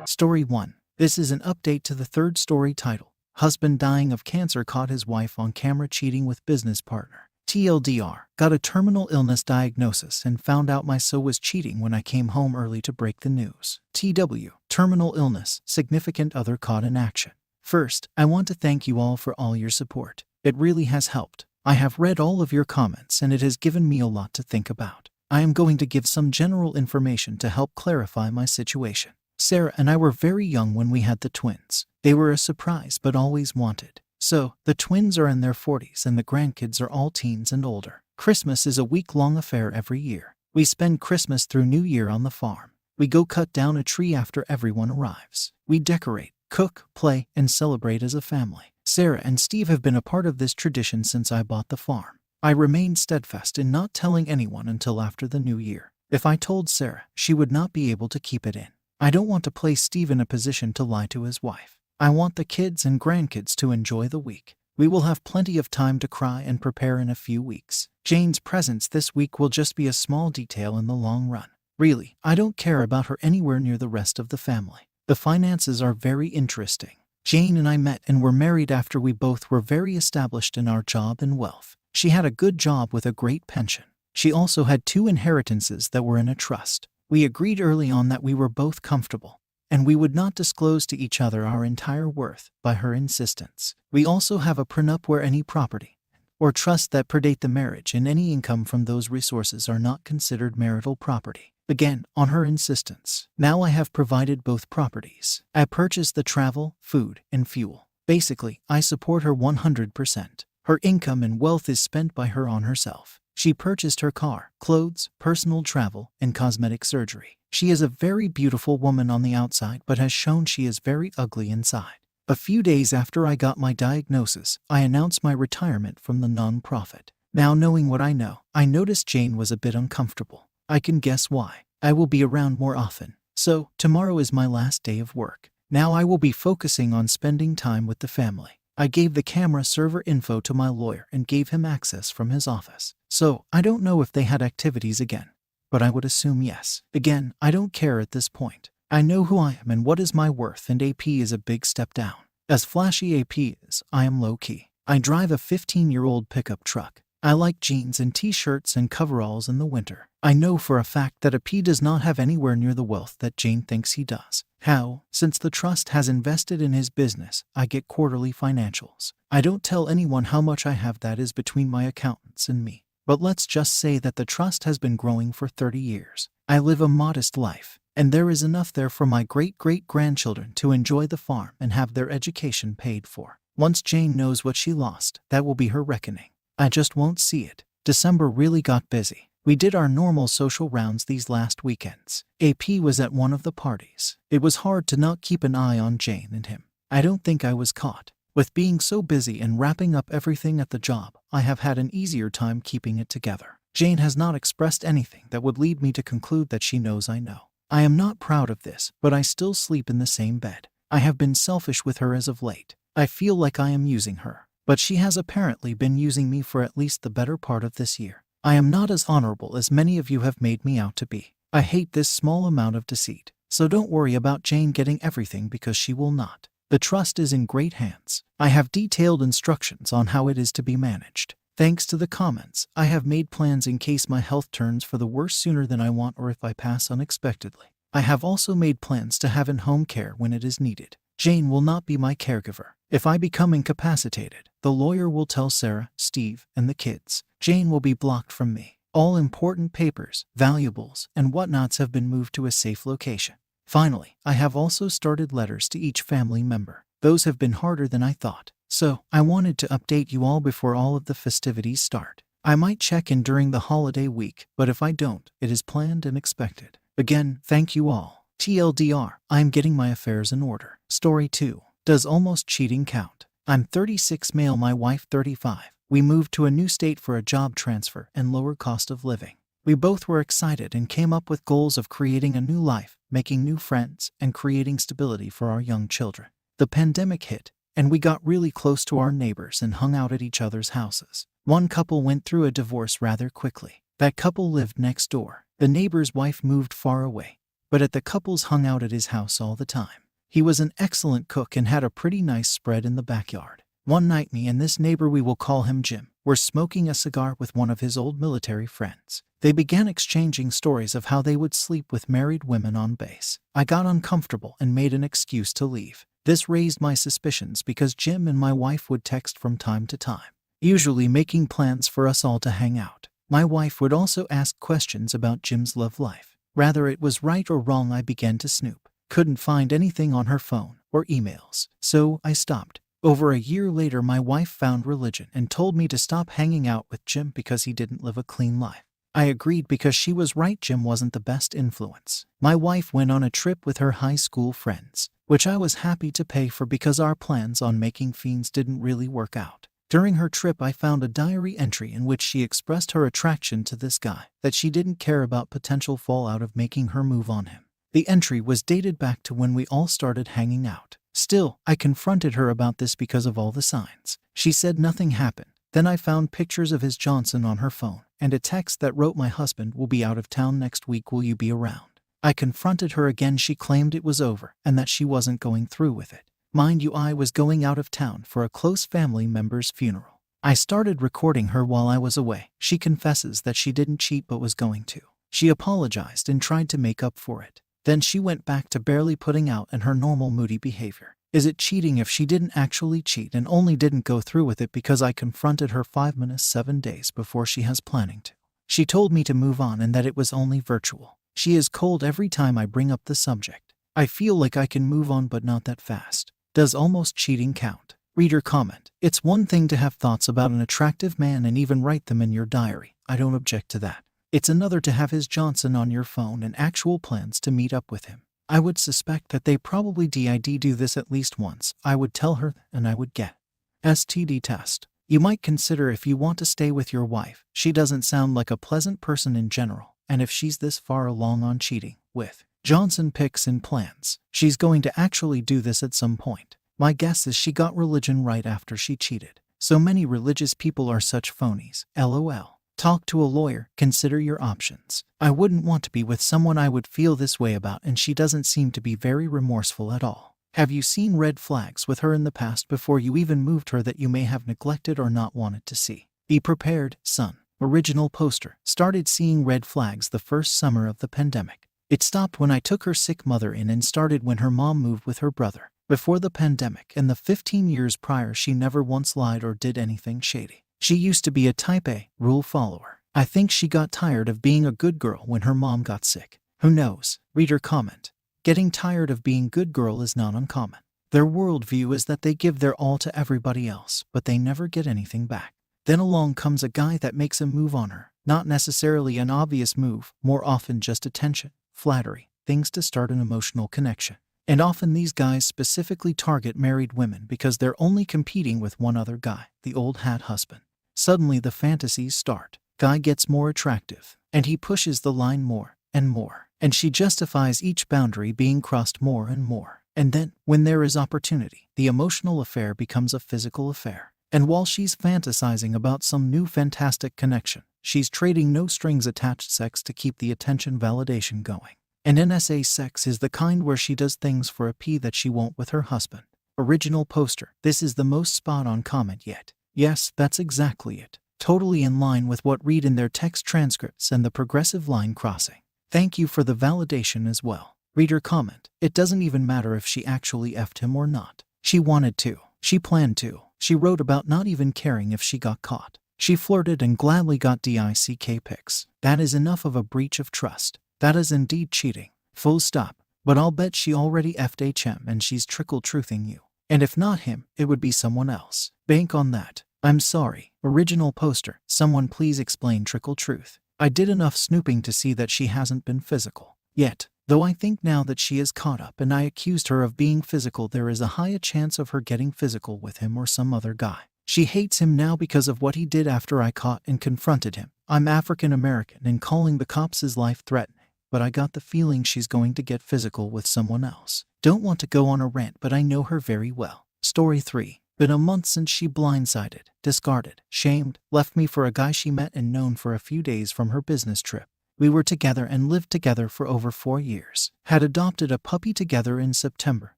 Story 1. This is an update to the third story title. Husband dying of cancer caught his wife on camera cheating with business partner. TLDR. Got a terminal illness diagnosis and found out my so was cheating when I came home early to break the news. TW. Terminal illness. Significant other caught in action. First, I want to thank you all for all your support. It really has helped. I have read all of your comments and it has given me a lot to think about. I am going to give some general information to help clarify my situation. Sarah and I were very young when we had the twins. They were a surprise but always wanted. So, the twins are in their 40s and the grandkids are all teens and older. Christmas is a week-long affair every year. We spend Christmas through New Year on the farm. We go cut down a tree after everyone arrives. We decorate, cook, play, and celebrate as a family. Sarah and Steve have been a part of this tradition since I bought the farm. I remained steadfast in not telling anyone until after the new year. If I told Sarah, she would not be able to keep it in. I don't want to place Steve in a position to lie to his wife. I want the kids and grandkids to enjoy the week. We will have plenty of time to cry and prepare in a few weeks. Jane's presence this week will just be a small detail in the long run. Really, I don't care about her anywhere near the rest of the family. The finances are very interesting. Jane and I met and were married after we both were very established in our job and wealth. She had a good job with a great pension. She also had 2 inheritances that were in a trust. We agreed early on that we were both comfortable, and we would not disclose to each other our entire worth by her insistence. We also have a prenup where any property or trust that predate the marriage and any income from those resources are not considered marital property. Again, on her insistence. Now I have provided both properties. I purchased the travel, food, and fuel. Basically, I support her 100%. Her income and wealth is spent by her on herself. She purchased her car, clothes, personal travel, and cosmetic surgery. She is a very beautiful woman on the outside but has shown she is very ugly inside. A few days after I got my diagnosis, I announced my retirement from the non-profit. Now knowing what I know, I noticed Jane was a bit uncomfortable. I can guess why. I will be around more often. So, tomorrow is my last day of work. Now I will be focusing on spending time with the family. I gave the camera server info to my lawyer and gave him access from his office. So, I don't know if they had activities again, but I would assume yes. Again, I don't care at this point. I know who I am and what is my worth, and AP is a big step down. As flashy AP is, I am low-key. I drive a 15-year-old pickup truck. I like jeans and t-shirts and coveralls in the winter. I know for a fact that AP does not have anywhere near the wealth that Jane thinks he does. How? Since the trust has invested in his business, I get quarterly financials. I don't tell anyone how much I have, that is between my accountants and me. But let's just say that the trust has been growing for 30 years. I live a modest life, and there is enough there for my great-great-grandchildren to enjoy the farm and have their education paid for. Once Jane knows what she lost, that will be her reckoning. I just won't see it. December really got busy. We did our normal social rounds these last weekends. AP was at one of the parties. It was hard to not keep an eye on Jane and him. I don't think I was caught. With being so busy and wrapping up everything at the job, I have had an easier time keeping it together. Jane has not expressed anything that would lead me to conclude that she knows I know. I am not proud of this, but I still sleep in the same bed. I have been selfish with her as of late. I feel like I am using her, but she has apparently been using me for at least the better part of this year. I am not as honorable as many of you have made me out to be. I hate this small amount of deceit. So don't worry about Jane getting everything, because she will not. The trust is in great hands. I have detailed instructions on how it is to be managed. Thanks to the comments, I have made plans in case my health turns for the worse sooner than I want, or if I pass unexpectedly. I have also made plans to have in-home care when it is needed. Jane will not be my caregiver. If I become incapacitated, the lawyer will tell Sarah, Steve, and the kids. Jane will be blocked from me. All important papers, valuables, and whatnots have been moved to a safe location. Finally, I have also started letters to each family member. Those have been harder than I thought. So, I wanted to update you all before all of the festivities start. I might check in during the holiday week, but if I don't, it is planned and expected. Again, thank you all. TLDR, I am getting my affairs in order. Story 2. Does almost cheating count? I'm 36, male, my wife 35. We moved to a new state for a job transfer and lower cost of living. We both were excited and came up with goals of creating a new life, making new friends, and creating stability for our young children. The pandemic hit, and we got really close to our neighbors and hung out at each other's houses. One couple went through a divorce rather quickly. That couple lived next door. The neighbor's wife moved far away, but at the couples hung out at his house all the time. He was an excellent cook and had a pretty nice spread in the backyard. One night me and this neighbor, we will call him Jim, were smoking a cigar with one of his old military friends. They began exchanging stories of how they would sleep with married women on base. I got uncomfortable and made an excuse to leave. This raised my suspicions because Jim and my wife would text from time to time, usually making plans for us all to hang out. My wife would also ask questions about Jim's love life. Whether it was right or wrong, I began to snoop. Couldn't find anything on her phone or emails, so I stopped. Over a year later, my wife found religion and told me to stop hanging out with Jim because he didn't live a clean life. I agreed because she was right. Jim wasn't the best influence. My wife went on a trip with her high school friends, which I was happy to pay for because our plans on making fiends didn't really work out. During her trip, I found a diary entry in which she expressed her attraction to this guy, that she didn't care about potential fallout of making her move on him. The entry was dated back to when we all started hanging out. Still, I confronted her about this because of all the signs. She said nothing happened. Then I found pictures of his Johnson on her phone and a text that wrote, "My husband will be out of town next week. Will you be around?" I confronted her again. She claimed it was over and that she wasn't going through with it. Mind you, I was going out of town for a close family member's funeral. I started recording her while I was away. She confesses that she didn't cheat but was going to. She apologized and tried to make up for it. Then she went back to barely putting out and her normal moody behavior. Is it cheating if she didn't actually cheat and only didn't go through with it because I confronted her 5 minutes 7 days before she has planning to? She told me to move on and that it was only virtual. She is cold every time I bring up the subject. I feel like I can move on but not that fast. Does almost cheating count? Reader comment. It's one thing to have thoughts about an attractive man and even write them in your diary. I don't object to that. It's another to have his Johnson on your phone and actual plans to meet up with him. I would suspect that they probably did do this at least once. I would tell her and I would get STD test. You might consider if you want to stay with your wife. She doesn't sound like a pleasant person in general, and if she's this far along on cheating with Johnson pics and plans, she's going to actually do this at some point. My guess is she got religion right after she cheated. So many religious people are such phonies. LOL. Talk to a lawyer, consider your options. I wouldn't want to be with someone I would feel this way about, and she doesn't seem to be very remorseful at all. Have you seen red flags with her in the past before you even moved her that you may have neglected or not wanted to see? Be prepared, son. Original poster. Started seeing red flags the first summer of the pandemic. It stopped when I took her sick mother in and started when her mom moved with her brother. Before the pandemic and the 15 years prior, she never once lied or did anything shady. She used to be a type A rule follower. I think she got tired of being a good girl when her mom got sick. Who knows? Reader comment. Getting tired of being good girl is not uncommon. Their worldview is that they give their all to everybody else, but they never get anything back. Then along comes a guy that makes a move on her. Not necessarily an obvious move, more often just attention, flattery, things to start an emotional connection. And often these guys specifically target married women because they're only competing with one other guy, the old hat husband. Suddenly the fantasies start. Guy gets more attractive, and he pushes the line more and more, and she justifies each boundary being crossed more and more. And then, when there is opportunity, the emotional affair becomes a physical affair. And while she's fantasizing about some new fantastic connection, she's trading no strings attached sex to keep the attention validation going. And NSA sex is the kind where she does things for a P that she won't with her husband. Original poster. This is the most spot-on comment yet. Yes, that's exactly it. Totally in line with what read in their text transcripts and the progressive line crossing. Thank you for the validation as well. Reader comment. It doesn't even matter if she actually effed him or not. She wanted to. She planned to. She wrote about not even caring if she got caught. She flirted and gladly got DICK pics. That is enough of a breach of trust. That is indeed cheating. Full stop. But I'll bet she already effed HM and she's trickle-truthing you. And if not him, it would be someone else. Bank on that. I'm sorry. Original poster. Someone please explain trickle-truth. I did enough snooping to see that she hasn't been physical yet. Though I think now that she is caught up and I accused her of being physical, there is a high chance of her getting physical with him or some other guy. She hates him now because of what he did after I caught and confronted him. I'm African American and calling the cops is life-threatening, but I got the feeling she's going to get physical with someone else. Don't want to go on a rant, but I know her very well. Story 3. Been a month since she blindsided, discarded, shamed, left me for a guy she met and known for a few days from her business trip. We were together and lived together for over 4 years. Had adopted a puppy together in September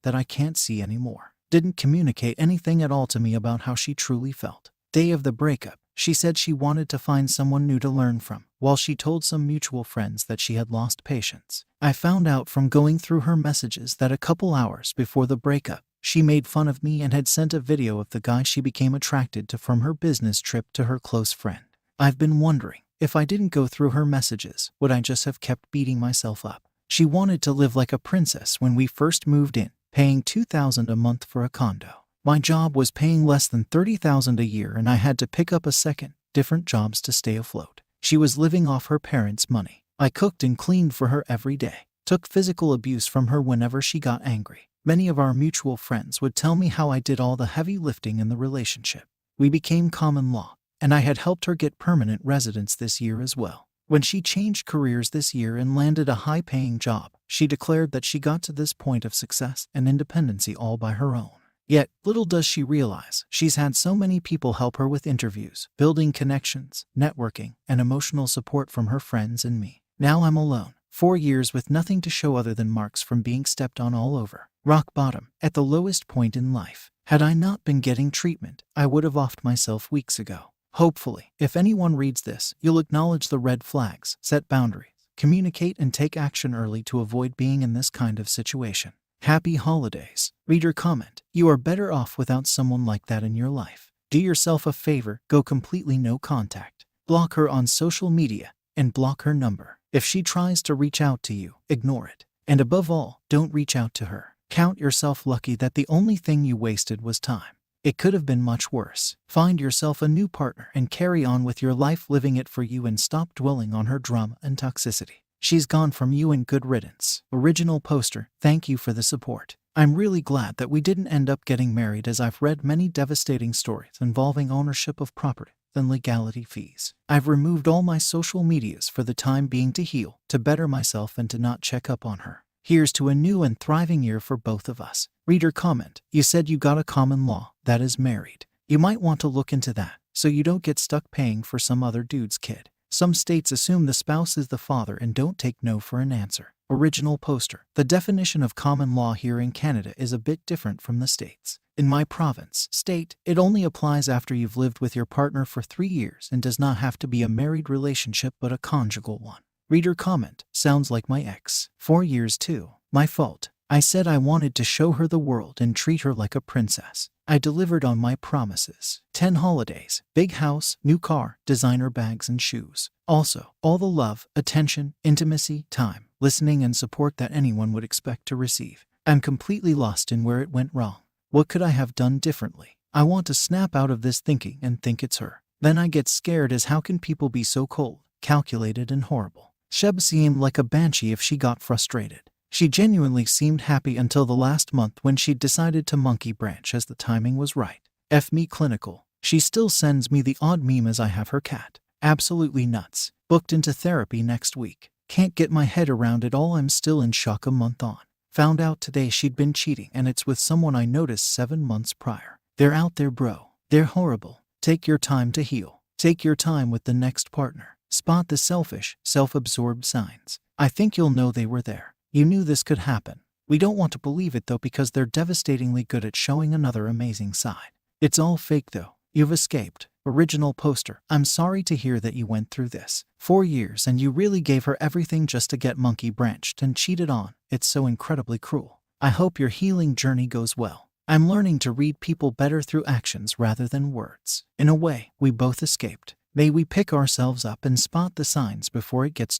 that I can't see anymore. Didn't communicate anything at all to me about how she truly felt. Day of the breakup, she said she wanted to find someone new to learn from, while she told some mutual friends that she had lost patience. I found out from going through her messages that a couple hours before the breakup, she made fun of me and had sent a video of the guy she became attracted to from her business trip to her close friend. I've been wondering, if I didn't go through her messages, would I just have kept beating myself up? She wanted to live like a princess when we first moved in, paying $2,000 a month for a condo. My job was paying less than $30,000 a year and I had to pick up different jobs to stay afloat. She was living off her parents' money. I cooked and cleaned for her every day, took physical abuse from her whenever she got angry. Many of our mutual friends would tell me how I did all the heavy lifting in the relationship. We became common law, and I had helped her get permanent residence this year as well. When she changed careers this year and landed a high-paying job, she declared that she got to this point of success and independency all by her own. Yet, little does she realize, she's had so many people help her with interviews, building connections, networking, and emotional support from her friends and me. Now I'm alone, 4 years with nothing to show other than marks from being stepped on all over. Rock bottom, at the lowest point in life. Had I not been getting treatment, I would have offed myself weeks ago. Hopefully, if anyone reads this, you'll acknowledge the red flags, set boundaries, communicate, and take action early to avoid being in this kind of situation. Happy holidays. Reader comment: you are better off without someone like that in your life. Do yourself a favor, go completely no contact. Block her on social media, and block her number. If she tries to reach out to you, ignore it. And above all, don't reach out to her. Count yourself lucky that the only thing you wasted was time. It could have been much worse. Find yourself a new partner and carry on with your life living it for you and stop dwelling on her drama and toxicity. She's gone from you and good riddance. Original poster, thank you for the support. I'm really glad that we didn't end up getting married, as I've read many devastating stories involving ownership of property and legality fees. I've removed all my social medias for the time being to heal, to better myself, and to not check up on her. Here's to a new and thriving year for both of us. Reader comment: you said you got a common law, that is married. You might want to look into that, so you don't get stuck paying for some other dude's kid. Some states assume the spouse is the father and don't take no for an answer. Original poster. The definition of common law here in Canada is a bit different from the states. In my province, state, it only applies after you've lived with your partner for 3 years and does not have to be a married relationship but a conjugal one. Reader comment: sounds like my ex. 4 years too. My fault. I said I wanted to show her the world and treat her like a princess. I delivered on my promises. 10 holidays, big house, new car, designer bags and shoes. Also, all the love, attention, intimacy, time, listening and support that anyone would expect to receive. I'm completely lost in where it went wrong. What could I have done differently? I want to snap out of this thinking and think it's her. Then I get scared, as how can people be so cold, calculated and horrible? Sheb seemed like a banshee if she got frustrated. She genuinely seemed happy until the last month when she decided to monkey branch as the timing was right. F me clinical. She still sends me the odd meme as I have her cat. Absolutely nuts. Booked into therapy next week. Can't get my head around it all. I'm still in shock a month on. Found out today she'd been cheating, and it's with someone I noticed 7 months prior. They're out there, bro. They're horrible. Take your time to heal. Take your time with the next partner. Spot the selfish, self-absorbed signs. I think you'll know they were there. You knew this could happen. We don't want to believe it though, because they're devastatingly good at showing another amazing side. It's all fake though. You've escaped. Original poster. I'm sorry to hear that you went through this. 4 years and you really gave her everything just to get monkey branched and cheated on. It's so incredibly cruel. I hope your healing journey goes well. I'm learning to read people better through actions rather than words. In a way, we both escaped. May we pick ourselves up and spot the signs before it gets